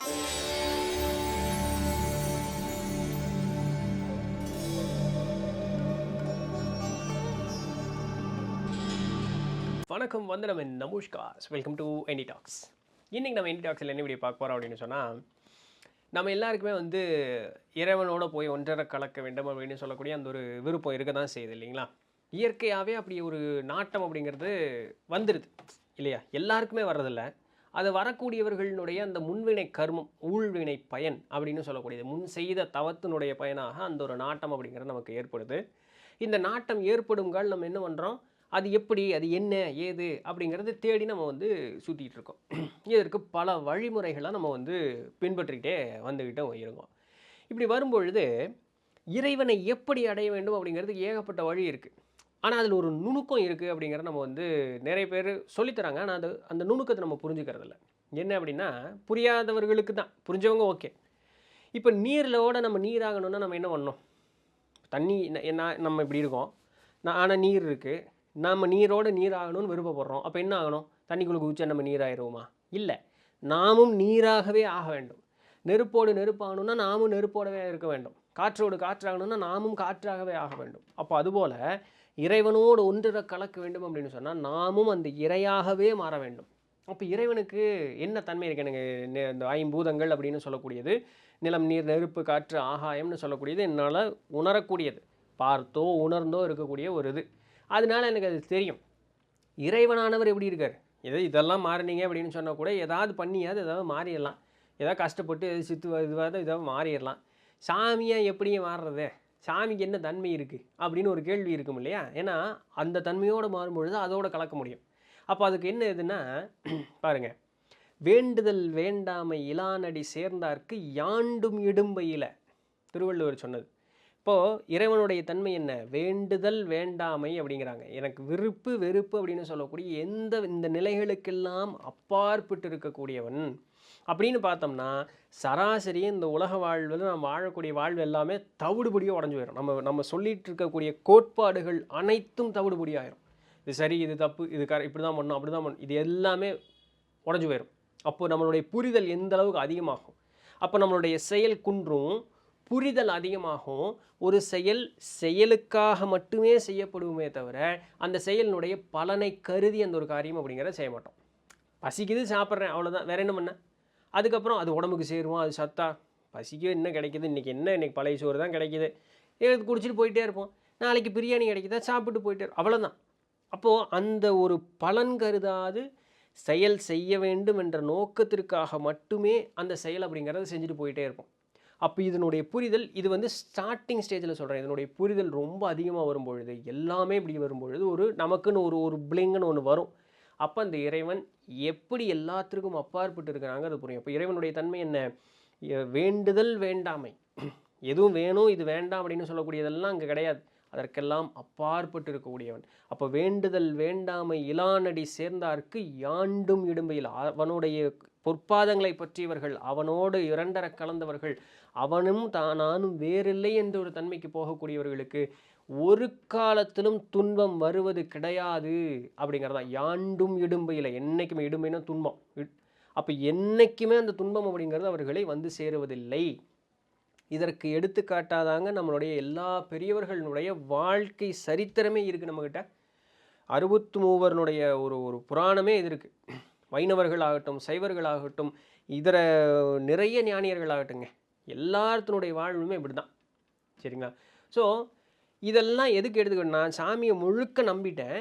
வணக்கம், வந்தனம், நமஸ்கார். Welcome to any talks. இன்றைக்கி நம்ம எனி டாக்ஸில் என்ன வீடியோ பார்க்க போகிறோம் அப்படின்னு சொன்னால், நம்ம எல்லாருக்குமே வந்து இறைவனோட போய் ஒன்றரை கலக்க வேண்டும் அப்படின்னு சொல்லக்கூடிய அந்த ஒரு விருப்பம் இருக்க தான் செய்யுது இல்லைங்களா? இயற்கையாகவே அப்படி ஒரு நாட்டம் அப்படிங்கிறது வந்துடுது இல்லையா? எல்லாருக்குமே வர்றதில்ல. அது வரக்கூடியவர்களுடைய அந்த முன்வினை கர்மம், ஊழ்வினை பயன் அப்படின்னு சொல்லக்கூடியது, முன் செய்த தவத்தினுடைய பயனாக அந்த ஒரு நாட்டம் அப்படிங்கிறது நமக்கு ஏற்படுது. இந்த நாட்டம் ஏற்படுங்கால் நம்ம என்ன பண்ணுறோம், அது எப்படி, அது என்ன, ஏது அப்படிங்கிறது தேடி நம்ம வந்து சுற்றிட்டு இருக்கோம். இதற்கு பல வழிமுறைகளை நம்ம வந்து பின்பற்றிக்கிட்டே வந்துக்கிட்டே இருக்கோம். இப்படி வரும்பொழுது இறைவனை எப்படி அடைய வேண்டும் அப்படிங்கிறதுக்கு ஏகப்பட்ட வழி இருக்குது. ஆனால் அதில் ஒரு நுணுக்கம் இருக்குது அப்படிங்கிறத நம்ம வந்து நிறைய பேர் சொல்லித்தராங்க. ஆனால் அந்த நுணுக்கத்தை நம்ம புரிஞ்சுக்கிறதில்ல. என்ன அப்படின்னா, புரியாதவர்களுக்கு தான், புரிஞ்சவங்க ஓகே. இப்போ நீரிலோட நம்ம நீராகணும்னா நம்ம என்ன பண்ணணும்? தண்ணி என்ன, நம்ம இப்படி இருக்கோம், ஆனால் நீர் இருக்குது, நம்ம நீரோட நீராகணும்னு விருப்பப்படுறோம். அப்போ என்ன ஆகணும்? தண்ணிக்குள்ளே குதிச்சா நம்ம நீராகிடுவோமா? இல்லை, நாமும் நீராகவே ஆக வேண்டும். நெருப்போடு நெருப்பாகணும்னா நாமும் நெருப்போடவே இருக்க வேண்டும். காற்றோடு காற்றாகணும்னா நாமும் காற்றாகவே ஆக வேண்டும். அப்போ அதுபோல் இறைவனோடு ஒன்றரை கலக்க வேண்டும் அப்படின்னு சொன்னால் நாமும் அந்த இறையாகவே மாற வேண்டும். அப்போ இறைவனுக்கு என்ன தன்மை இருக்குது? எனக்கு இந்த ஐம்பூதங்கள் அப்படின்னு சொல்லக்கூடியது, நிலம், நீர், நெருப்பு, காற்று, ஆகாயம்னு சொல்லக்கூடியது என்னால் உணரக்கூடியது, பார்த்தோ உணர்ந்தோ இருக்கக்கூடிய ஒரு இது. அதனால எனக்கு அது தெரியும். இறைவனானவர் எப்படி இருக்கார்? இதெல்லாம் மாறினீங்க அப்படின்னு சொன்னால் கூட ஏதாவது பண்ணியாவது ஏதாவது மாறிடலாம். ஏதாவது கஷ்டப்பட்டு எது இதுவாக ஏதாவது மாறிடலாம். சாமியாக எப்படியே மாறுறது? சாமிக்கு என்ன தன்மை இருக்குது அப்படின்னு ஒரு கேள்வி இருக்கும் இல்லையா? ஏன்னா அந்த தன்மையோடு மாறும்பொழுது அதோடு கலக்க முடியும். அப்போ அதுக்கு என்ன இதுன்னா பாருங்கள், வேண்டுதல் வேண்டாமை இலானடி சேர்ந்தார்க்கு யாண்டும் இடும்பையில், திருவள்ளுவர் சொன்னது. இப்போது இறைவனுடைய தன்மை என்ன? வேண்டுதல் வேண்டாமை அப்படிங்கிறாங்க. எனக்கு விருப்பு வெறுப்பு அப்படின்னு சொல்லக்கூடிய இந்த நிலைகளுக்கெல்லாம் அப்பாற்பட்டு இருக்கக்கூடியவன் அப்படின்னு பார்த்தோம்னா, சராசரியே இந்த உலக வாழ்வில் நம்ம வாழக்கூடிய வாழ்வு எல்லாமே தவிடுபடியாக உடஞ்சி போயிடும். நம்ம சொல்லிகிட்டு இருக்கக்கூடிய கோட்பாடுகள் அனைத்தும் தவிடுபடியாயிரும். இது சரி, இது தப்பு, இது இப்படி தான் பண்ணணும், அப்படி தான் பண்ணணும், இது எல்லாமே உடஞ்சி போயிடும். அப்போது நம்மளுடைய புரிதல் எந்த அளவுக்கு அதிகமாகும்? அப்போ நம்மளுடைய செயல் குன்றும், புரிதல் அதிகமாகும். ஒரு செயலுக்காக மட்டுமே செய்யப்படுமே தவிர அந்த செயலினுடைய பலனை கருதி அந்த ஒரு காரியம் அப்படிங்கிறத செய்ய மாட்டோம். பசிக்குது, சாப்பிட்றேன், அவ்வளோதான், வேற என்ன பண்ண? அதுக்கப்புறம் அது உடம்புக்கு சேருவோம், அது சத்தா, பசிக்கு என்ன கிடைக்கிது, இன்றைக்கி பழைய சோறு தான் கிடைக்கிது, எடுத்து குடிச்சிட்டு போயிட்டே இருப்போம். நாளைக்கு பிரியாணி கிடைக்குதா, சாப்பிட்டு போயிட்டே, அவ்வளோதான். அப்போது அந்த ஒரு பலன் கருதாது செயல் செய்ய வேண்டும் என்ற நோக்கத்திற்காக மட்டுமே அந்த செயல் அப்படிங்கிறத செஞ்சுட்டு போயிட்டே இருப்போம். அப்போ இதனுடைய புரிதல், இது வந்து ஸ்டார்டிங் ஸ்டேஜில் சொல்கிறேன், இதனுடைய புரிதல் ரொம்ப அதிகமாக வரும்பொழுது, எல்லாமே இப்படி வரும்பொழுது நமக்குன்னு ஒரு பிளிங்குன்னு ஒன்று வரும். அப்போ அந்த இறைவன் எப்படி எல்லாத்திற்கும் அப்பாற்பட்டு இருக்கிறாங்க அது புரியும். அப்போ இறைவனுடைய தன்மை என்ன? வேண்டுதல் வேண்டாமை, எதுவும் வேணும் இது வேண்டாம் அப்படின்னு சொல்லக்கூடியதெல்லாம் அங்கே கிடையாது. அதற்கெல்லாம் அப்பாற்பட்டு இருக்கக்கூடியவன். அப்போ வேண்டுதல் வேண்டாமை இலானடி சேர்ந்தார்க்கு யாண்டும் இடும்பையில், அவனுடைய பொற்பாதங்களை பற்றியவர்கள், அவனோடு இரண்டர கலந்தவர்கள், அவனும் நானும் வேறில்லை என்ற ஒரு தன்மைக்கு போகக்கூடியவர்களுக்கு ஒரு காலத்திலும் துன்பம் வருவது கிடையாது அப்படிங்கிறதான். யாண்டும் இடும்பையில், என்றைக்குமே, இடும்பைனா துன்பம். அப்போ என்றைக்குமே அந்த துன்பம் அப்படிங்கிறது அவர்களை வந்து சேருவதில்லை. இதற்கு எடுத்துக்காட்டாதாங்க நம்மளுடைய எல்லா பெரியவர்களுடைய வாழ்க்கை சரித்திரமே இருக்குது நம்மக்கிட்ட. 63 ஒரு புராணமே இது இருக்குது. வைணவர்களாகட்டும், சைவர்களாகட்டும், இதர நிறைய ஞானியர்களாகட்டுங்க, எல்லாத்தினுடைய வாழ்வுமே இப்படி தான். சரிங்களா? ஸோ இதெல்லாம் எதுக்கு எடுத்துக்கிட்டேன்னா, சாமியை முழுக்க நம்பிட்டேன்,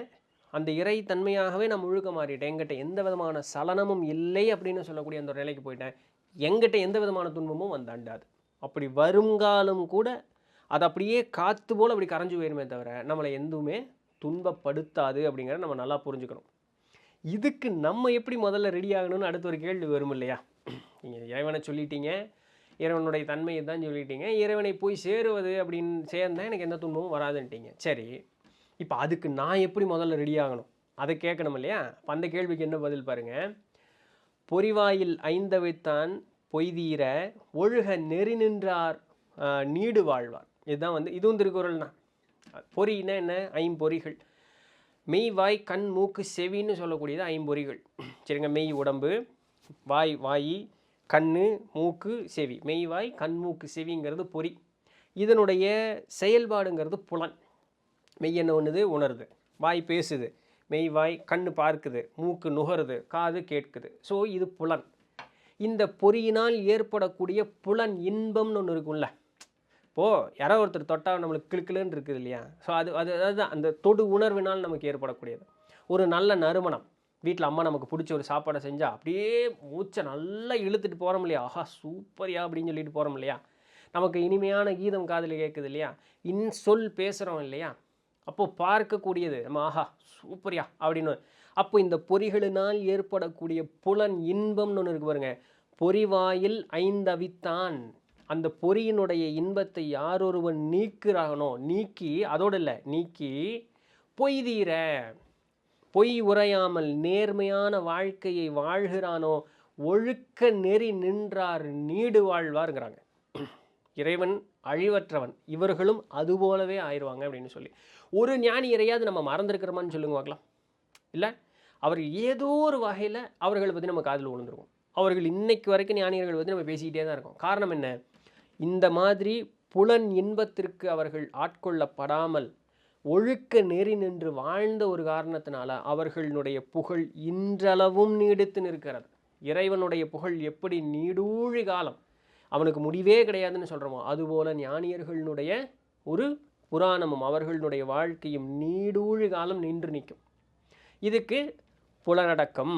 அந்த இறை தன்மையாகவே நான் முழுக்க மாறிட்டேன், என்கிட்ட எந்த விதமான சலனமும் இல்லை அப்படின்னு சொல்லக்கூடிய அந்த நிலைக்கு போயிட்டேன், என்கிட்ட எந்த விதமான துன்பமும் வந்தாண்டாது. அப்படி வருங்காலம் கூட அது அப்படியே காற்று போல் அப்படி கரைஞ்சி போயிருமே தவிர நம்மளை எதுவுமே துன்பப்படுத்தாது அப்படிங்கிறத நம்ம நல்லா புரிஞ்சுக்கணும். இதுக்கு நம்ம எப்படி முதல்ல ரெடி ஆகணும்னு அடுத்த ஒரு கேள்வி வரும் இல்லையா? நீங்கள் இறைவனை சொல்லிட்டீங்க, இறைவனுடைய தன்மையை தான் சொல்லிட்டீங்க, இறைவனை போய் சேருவது அப்படின்னு சேர்ந்தால் எனக்கு எந்த துன்பமும் வராதுன்ட்டீங்க. சரி, இப்போ அதுக்கு நான் எப்படி முதல்ல ரெடி ஆகணும் அதை கேட்கணும் இல்லையா? அந்த கேள்விக்கு என்ன பதில் பாருங்கள். பொறிவாயில் ஐந்தவைத்தான் பொய்தீர ஒழுக நெறி நின்றார் நீடு வாழ்வார். இதுதான் வந்து இதுவும் திருக்குறள் தான். பொறின்னா என்ன? ஐம்பொறிகள். மெய், வாய், கண், மூக்கு, செவின்னு சொல்லக்கூடியது ஐம்பொறிகள். சரிங்க? மெய் உடம்பு, வாய் கண்ணு, மூக்கு, செவி. மெய்வாய், கண், மூக்கு, செவிங்கிறது பொறி. இதனுடைய செயல்பாடுங்கிறது புலன். மெய் என்ன பண்ணுது? உணருது. வாய் பேசுது. மெய்வாய். கண் பார்க்குது. மூக்கு நுகருது. காது கேட்குது. ஸோ இது புலன். இந்த பொறியினால் ஏற்படக்கூடிய புலன் இன்பம்னு ஒன்று இருக்கும்ல. இப்போது யாரோ ஒருத்தர் தொட்டால் நம்மளுக்கு கிளுக்கிளுன்னு இருக்குது இல்லையா? ஸோ அதுதான் அந்த தொடு உணர்வினால் நமக்கு ஏற்படக்கூடியது. ஒரு நல்ல நறுமணம். வீட்டில் அம்மா நமக்கு பிடிச்ச ஒரு சாப்பாடை செஞ்சால் அப்படியே மூச்சை நல்லா இழுத்துட்டு போகிறோம் இல்லையா? ஆஹா சூப்பரியா அப்படின்னு சொல்லிட்டு போகிறோம் இல்லையா? நமக்கு இனிமையான கீதம் காதில் கேட்குது இல்லையா? சொல் பேசுகிறோம் இல்லையா? அப்போது பார்க்கக்கூடியது நம்ம ஆஹா சூப்பரியா அப்படின்னு. அப்போ இந்த பொறிகளினால் ஏற்படக்கூடிய புலன் இன்பம்னு ஒன்று இருக்கு பாருங்க. பொறிவாயில் ஐந்தவித்தான். அந்த பொறியினுடைய இன்பத்தை யாரொருவன் நீக்குறானோ, நீக்கி அதோடு இல்லை, நீக்கி பொய்தீர, பொய் உரையாமல் நேர்மையான வாழ்க்கையை வாழ்கிறானோ ஒழுக்க நெறி நின்றார் நீடு வாழ்வாருங்கிறாங்க. இறைவன் அழிவற்றவன், இவர்களும் அதுபோலவே ஆயிடுவாங்க அப்படின்னு சொல்லி. ஒரு ஞானி இறையாவது நம்ம மறந்துருக்கிறோமான்னு சொல்லுங்க பார்க்கலாம். இல்லை, அவர் ஏதோ ஒரு வகையில் அவர்களை பற்றி நம்ம காதில் விழுந்துருவோம். அவர்கள் இன்னைக்கு வரைக்கும் ஞானியர்கள் பற்றி நம்ம பேசிக்கிட்டே தான் இருக்கோம். காரணம் என்ன? இந்த மாதிரி புலன் இன்பத்திற்கு அவர்கள் ஆட்கொள்ளப்படாமல் ஒழுக்க நெறி நின்று வாழ்ந்த ஒரு காரணத்தினால அவர்களுடைய புகழ் இன்றளவும் நீடித்து நிற்கிறது. இறைவனுடைய புகழ் எப்படி நீடூழி காலம் அவனுக்கு முடிவே கிடையாதுன்னு சொல்கிறோமோ, அதுபோல் ஞானியர்களுடைய ஒரு புராணமும் அவர்களுடைய வாழ்க்கையும் நீடூழி காலம் நின்று நிற்கும். இதுக்கு புலனடக்கம்,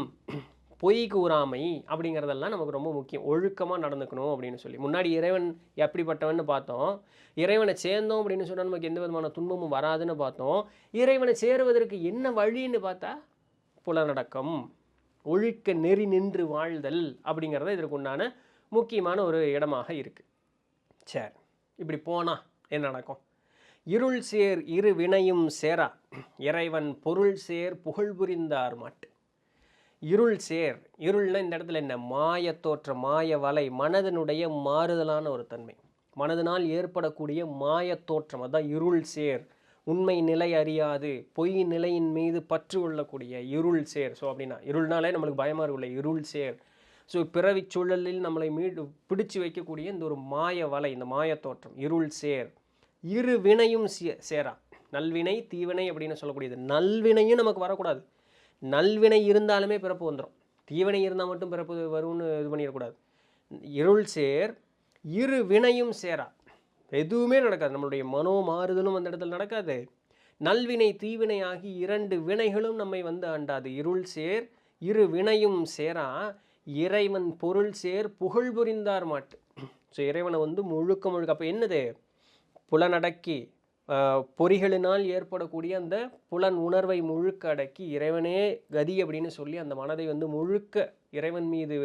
பொய் கூறாமை அப்படிங்கிறதெல்லாம் நமக்கு ரொம்ப முக்கியம். ஒழுக்கமாக நடந்துக்கணும் அப்படின்னு சொல்லி. முன்னாடி இறைவன் எப்படிப்பட்டவன்னு பார்த்தோம். இறைவனை சேர்ந்தோம் அப்படின்னு சொன்னால் நமக்கு எந்த விதமான துன்பமும் வராதுன்னு பார்த்தோம். இறைவனை சேருவதற்கு என்ன வழின்னு பார்த்தா புலனடக்கம், ஒழுக்க நெறி நின்று வாழ்தல் அப்படிங்கிறத இதற்கு உண்டான முக்கியமான ஒரு இடமாக இருக்குது. சரி, இப்படி போனால் என்ன நடக்கும்? இருள் சேர் இரு வினையும் சேரா, இறைவன் பொருள் சேர் புகழ் புரிந்தார் மாட்டு. இருள் சேர், இருள்னா இந்த இடத்துல என்ன? மாய தோற்றம், மாய வலை, மனதனுடைய மாறுதலான ஒரு தன்மை, மனதினால் ஏற்படக்கூடிய மாய தோற்றம், அதான் இருள் சேர். உண்மை நிலை அறியாது பொய் நிலையின் மீது பற்று கொள்ளக்கூடிய இருள் சேர். ஸோ அப்படின்னா இருள்னாலே நம்மளுக்கு பயமாக இருக்குள்ள இருள் சேர். ஸோ பிறவி சூழலில் நம்மளை பிடிச்சு வைக்கக்கூடிய இந்த ஒரு மாய வலை, இந்த மாய தோற்றம் இருள் சேர். இரு வினையும் சேரா, நல்வினை தீவினை அப்படின்னு சொல்லக்கூடியது. நல்வினையும் நமக்கு வரக்கூடாது. நல்வினை இருந்தாலுமே பிறப்பு வந்துடும், தீவினை இருந்தால் மட்டும் பிறப்பு வரும்னு இது பண்ணிடக்கூடாது. இருள் சேர் இரு வினையும் சேரா, எதுவுமே நடக்காது. நம்மளுடைய மனோ மாறுதலும் அந்த இடத்துல நடக்காது. நல்வினை தீவினை ஆகி இரண்டு வினைகளும் நம்மை வந்து ஆண்டாது. இருள் சேர் இரு வினையும் சேரா, இறைவன் பொருள் சேர் புகழ் புரிந்தார் மாட்டு. ஸோ இறைவனை வந்து முழுக்க முழுக்க, அப்போ என்னது? புலனடக்கி பொறிகளினால் ஏற்படக்கூடிய அந்த புலன் உணர்வை முழுக்க அடக்கி இறைவனே கதி அப்படின்னு சொல்லி அந்த மனதை வந்து முழுக்க இறைவன் மீது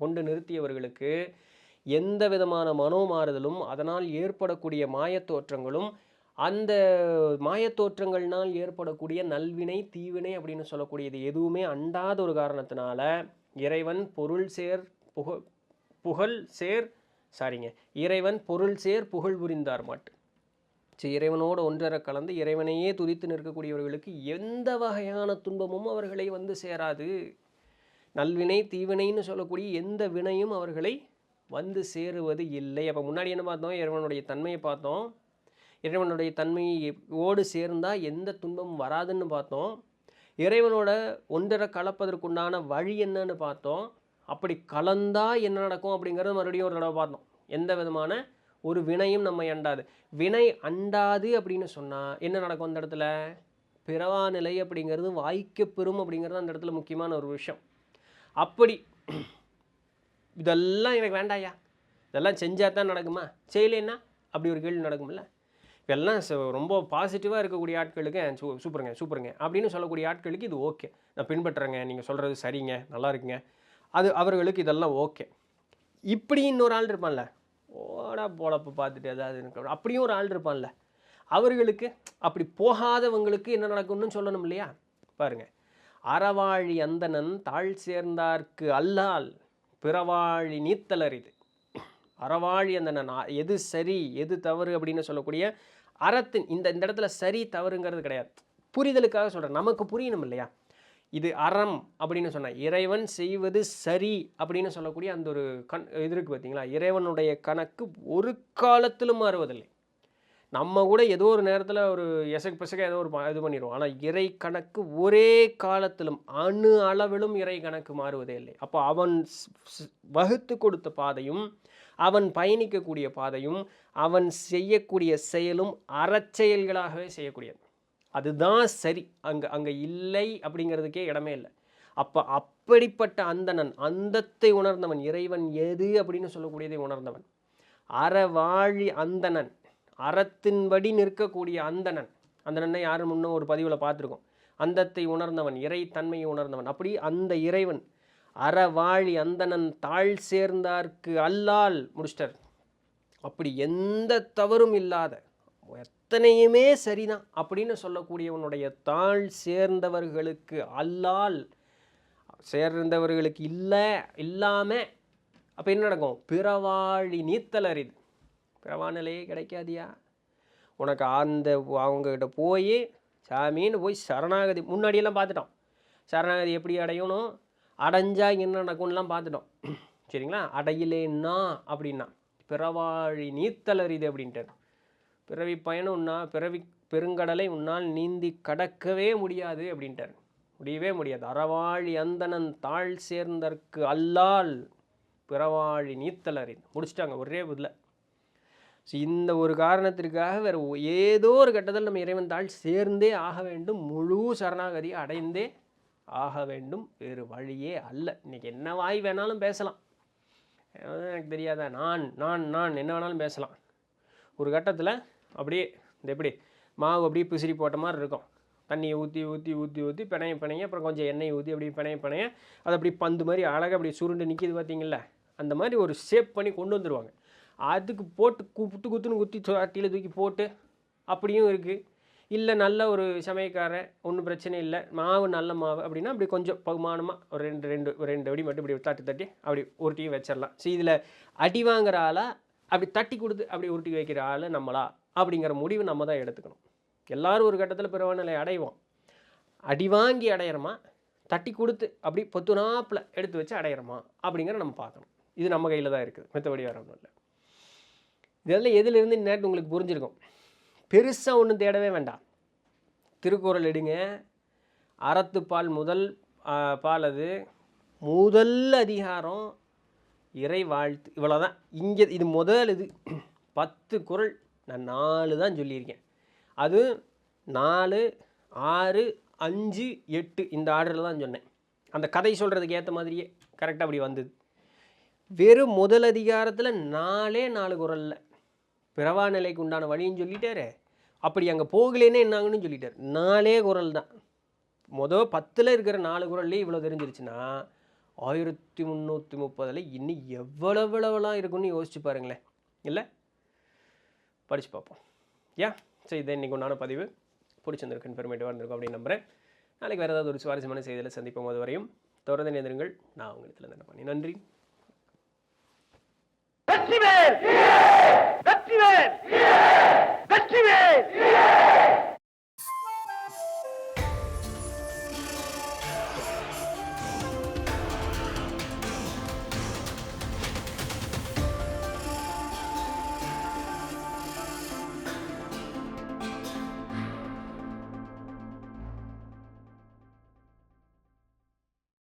கொண்டு நிறுத்தியவர்களுக்கு எந்த விதமான மனோமாறுதலும் அதனால் ஏற்படக்கூடிய மாயத்தோற்றங்களும் அந்த மாயத்தோற்றங்கள்னால் ஏற்படக்கூடிய நல்வினை தீவினை அப்படின்னு சொல்லக்கூடியது எதுவுமே அண்டாத ஒரு காரணத்தினால இறைவன் பொருள் சேர் இறைவன் பொருள் சேர் புகழ் புரிந்தார் மாட்டு. இறைவனோடு ஒன்றர கலந்து இறைவனையே துதித்து நிற்கக்கூடியவர்களுக்கு எந்த வகையான துன்பமும் அவர்களை வந்து சேராது. நல்வினை தீவினைன்னு சொல்லக்கூடிய எந்த வினையும் அவர்களை வந்து சேருவது இல்லை. அப்போ முன்னாடி என்ன பார்த்தோம்? இறைவனுடைய தன்மையை பார்த்தோம். இறைவனுடைய தன்மையோடு சேர்ந்தால் எந்த துன்பமும் வராதுன்னு பார்த்தோம். இறைவனோட ஒன்றரை கலப்பதற்குண்டான வழி என்னன்னு பார்த்தோம். அப்படி கலந்தால் என்ன நடக்கும் அப்படிங்கிறது மறுபடியும் ஒரு தடவை பார்த்தோம். எந்த விதமான ஒரு வினையும் நம்மை அண்டாது. வினை அண்டாது அப்படின்னு சொன்னால் என்ன நடக்கும்? அந்த இடத்துல பிறவா நிலை அப்படிங்கிறது வாய்க்க பெறும் அப்படிங்கிறது அந்த இடத்துல முக்கியமான ஒரு விஷயம். அப்படி இதெல்லாம் எனக்கு வேண்டாயா, இதெல்லாம் செஞ்சால் தான் நடக்குமா, செய்யலைன்னா அப்படி ஒரு கேள்வி நடக்கும்ல. இதெல்லாம் ரொம்ப பாசிட்டிவாக இருக்கக்கூடிய ஆட்களுக்கு சூப்பருங்க அப்படின்னு சொல்லக்கூடிய ஆட்களுக்கு இது ஓகே, நான் பின்பற்றுறேங்க, நீங்கள் சொல்கிறது சரிங்க, நல்லா இருக்குங்க, அது அவர்களுக்கு இதெல்லாம் ஓகே. இப்படி இன்னொரு ஆள் இருப்பான்ல, ஓடா பொழப்பு பார்த்துட்டு ஏதாவது இருக்க, அப்படியும் ஒரு ஆள் இருப்பான்ல, அவர்களுக்கு அப்படி போகாதவங்களுக்கு என்ன நடக்கும்னு சொல்லணும் இல்லையா? பாருங்கள், அறவாழி அந்தணன் தாழ் சேர்ந்தார்க்கு அல்லால் பிறவாழி நீத்தலரிது. அறவாழி அந்தணன் எது சரி எது தவறு அப்படின்னு சொல்லக்கூடிய அறத்தின் இந்த இடத்துல சரி தவறுங்கிறது கிடையாது, புரிதலுக்காக சொல்கிறேன், நமக்கு புரியணும் இல்லையா? இது அறம் அப்படின்னு சொன்னால் இறைவன் செய்வது சரி அப்படின்னு சொல்லக்கூடிய அந்த ஒரு இது இருக்குது பார்த்தீங்களா. இறைவனுடைய கணக்கு ஒரு காலத்திலும் மாறுவதில்லை. நம்ம கூட ஏதோ ஒரு நேரத்தில் ஒரு எசக்கு பிசக ஏதோ ஒரு இது பண்ணிடுவோம். ஆனால் இறை கணக்கு ஒரே காலத்திலும் அணு அளவிலும் இறை கணக்கு மாறுவதே இல்லை. அப்போ அவன் வகுத்து கொடுத்த பாதையும் அவன் பயணிக்கக்கூடிய பாதையும் அவன் செய்யக்கூடிய செயலும் அறச்செயல்களாகவே செய்யக்கூடியது. அதுதான் சரி. அங்கே இல்லை அப்படிங்கிறதுக்கே இடமே இல்லை. அப்போ அப்படிப்பட்ட அந்தணன், அந்தத்தை உணர்ந்தவன், இறைவன் எது அப்படின்னு சொல்லக்கூடியதை உணர்ந்தவன், அறவாழி அந்தணன், அறத்தின்படி நிற்கக்கூடிய அந்தணன். அந்தணனை யாரும் முன்னும் ஒரு பதிவில் பார்த்துருக்கோம். அந்தத்தை உணர்ந்தவன், இறை தன்மையை உணர்ந்தவன். அப்படி அந்த இறைவன் அறவாழி அந்தணன் தாழ் சேர்ந்தார்க்கு அல்லால் முடிச்சிட்டார். அப்படி எந்த தவறும் இல்லாத எத்தனையுமே சரிதான் அப்படின்னு சொல்லக்கூடியவனுடைய தாழ் சேர்ந்தவர்களுக்கு அல்லால், சேர்ந்தவர்களுக்கு இல்லாமல் அப்போ என்ன நடக்கும்? பிறவாழி நீத்தல் அரிது. பிறவாநிலையே கிடைக்காதியா உனக்கு. அவங்ககிட்ட போய் சாமின்னு போய் சரணாகதி, முன்னாடியெல்லாம் பார்த்துட்டோம். சரணாகதி எப்படி அடையணும், அடைஞ்சா என்ன நடக்கும்லாம் பார்த்துட்டோம். சரிங்களா. அடையிலேன்னா அப்படின்னா பிறவாழி நீத்தல் அரிது அப்படின்ட்டு. பிறவி பயணம்னா பிறவி பெருங்கடலை உன்னால் நீந்தி கடக்கவே முடியாது அப்படின்ட்டார். முடியவே முடியாது. அறவாழி அந்தணன் தாழ் சேர்ந்தற்கு அல்லால் பிறவாழி நீத்தல் அறிந்து முடிச்சிட்டாங்க ஒரே இதில். ஸோ இந்த ஒரு காரணத்திற்காக வேறு ஏதோ ஒரு கட்டத்தில் நம்ம இறைவன் தாழ் சேர்ந்தே ஆக வேண்டும். முழு சரணாகதி அடைந்தே ஆக வேண்டும். வேறு வழியே அல்ல. இன்றைக்கி என்ன வாய் வேணாலும் பேசலாம், எனக்கு தெரியாத நான் நான் நான் என்ன வேணாலும் பேசலாம். ஒரு கட்டத்தில் அப்படியே இந்த எப்படி மாவு அப்படியே பிசிறி போட்ட மாதிரி இருக்கும். தண்ணியை ஊற்றி ஊற்றி ஊற்றி ஊற்றி பிணைய அப்புறம் கொஞ்சம் எண்ணெய் ஊற்றி அப்படி பிணைய அது அப்படி பந்து மாதிரி அழகாக அப்படி சுருண்டு நிற்கிது பார்த்தீங்களா. அந்த மாதிரி ஒரு ஷேப் பண்ணி கொண்டு வந்துடுவாங்க. அதுக்கு போட்டு குத்துன்னு குத்தி அட்டியில் தூக்கி போட்டு அப்படியும் இருக்குது. இல்லை நல்ல ஒரு சமயக்காரன், ஒன்றும் பிரச்சனை இல்லை, மாவு நல்ல மாவு அப்படின்னா அப்படி கொஞ்சம் பகுமானமாக ஒரு ரெண்டு அடி மட்டும் இப்படி தட்டி அப்படி உருட்டி வச்சிடலாம். ஸோ இதில் அடி வாங்குற ஆளாக அப்படி தட்டி கொடுத்து அப்படி உருட்டி வைக்கிற ஆள் நம்மளா அப்படிங்கிற முடிவு நம்ம தான் எடுத்துக்கணும். எல்லோரும் ஒரு கட்டத்தில் பிறவாநிலை அடைவோம். அடி வாங்கி அடையிறோமா, தட்டி கொடுத்து அப்படி பொத்துனாப்பில் எடுத்து வச்சு அடையிறோமா அப்படிங்கிற நம்ம பார்க்கணும். இது நம்ம கையில் தான் இருக்குது, மற்றபடி வேறு ஒன்றும் இல்லை. இதெல்லாம் எதிலிருந்து நேற்று உங்களுக்கு புரிஞ்சிருக்கும். பெருசாக ஒன்றும் தேடவே வேண்டாம். திருக்குறள் எடுங்க, அறத்துப்பால் முதல் பால், அது முதல் அதிகாரம் இறை வாழ்த்து, இவ்வளோதான். இங்கே இது முதல் இது 10 குறள், நான் 4 தான் சொல்லியிருக்கேன். அது 4, 6, 5, 8 இந்த ஆர்டரில் தான் சொன்னேன். அந்த கதை சொல்கிறதுக்கு ஏற்ற மாதிரியே கரெக்டாக அப்படி வந்தது. வெறும் முதல் அதிகாரத்தில் 4 குறளில் பிறவா நிலைக்கு உண்டான வழின்னு சொல்லிட்டாரு. அப்படி அங்கே போகலேன்னே என்னாங்கன்னு சொல்லிட்டார். 4 குறள் தான். 10 இருக்கிற 4 குறள்லேயே இவ்வளோ தெரிஞ்சிருச்சுன்னா 1330 இன்னும் எவ்வளவுலாம் இருக்குன்னு யோசிச்சு பாருங்களேன். இல்லை, படித்து பார்ப்போம். சரி, இதை இன்றைக்கி உண்டான பதிவு பிடிச்சிருந்திருக்கு, இன்ஃபர்மேட்டிவாக இருந்திருக்கும் அப்படின்னு நம்புகிறேன். நாளைக்கு வேறு ஏதாவது ஒரு சுவாரஸ்யமான செய்தியில் சந்திப்போம். அது வரையும் தொடர்ந்து நேர்ந்துருங்கள். நான் உங்களுக்கு என்ன பண்ணி நன்றி. வெற்றிவேல் வெற்றிவேல் வெற்றிவேல்.